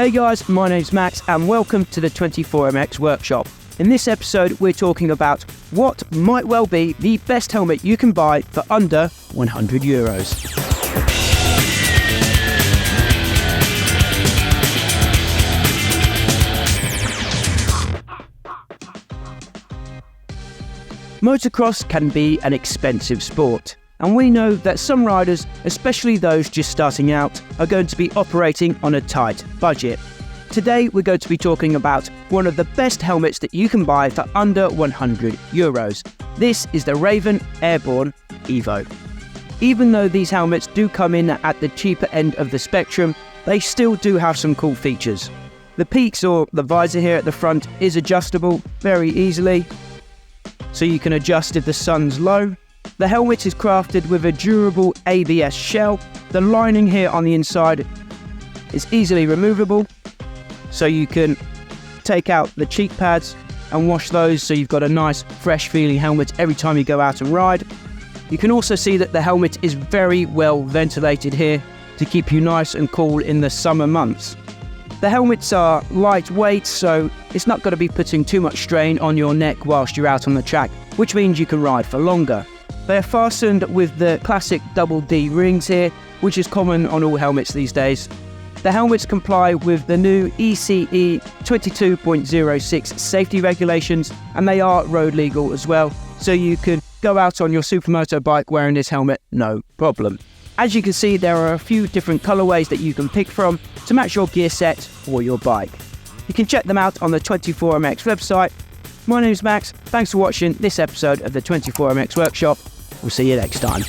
Hey guys, my name's Max and welcome to the 24MX workshop. In this episode we're talking about what might well be the best helmet you can buy for under €100. Motocross can be an expensive sport, and we know that some riders, especially those just starting out, are going to be operating on a tight budget. Today we're going to be talking about one of the best helmets that you can buy for under €100. This is the Raven Airborne Evo. Even though these helmets do come in at the cheaper end of the spectrum, they still do have some cool features. The peaks or the visor here at the front is adjustable very easily, so you can adjust if the sun's low. The helmet is crafted with a durable ABS shell. The lining here on the inside is easily removable, so you can take out the cheek pads and wash those, so you've got a nice fresh feeling helmet every time you go out and ride. You can also see that the helmet is very well ventilated here to keep you nice and cool in the summer months. The helmets are lightweight, so it's not going to be putting too much strain on your neck whilst you're out on the track, which means you can ride for longer. They are fastened with the classic double D rings here, which is common on all helmets these days. The helmets comply with the new ECE 22.06 safety regulations, and they are road legal as well, so you can go out on your supermoto bike wearing this helmet no problem. As you can see, there are a few different colorways that you can pick from to match your gear set or your bike. You can check them out on the 24MX website. My name's Max, thanks for watching this episode of the 24MX workshop. We'll see you next time.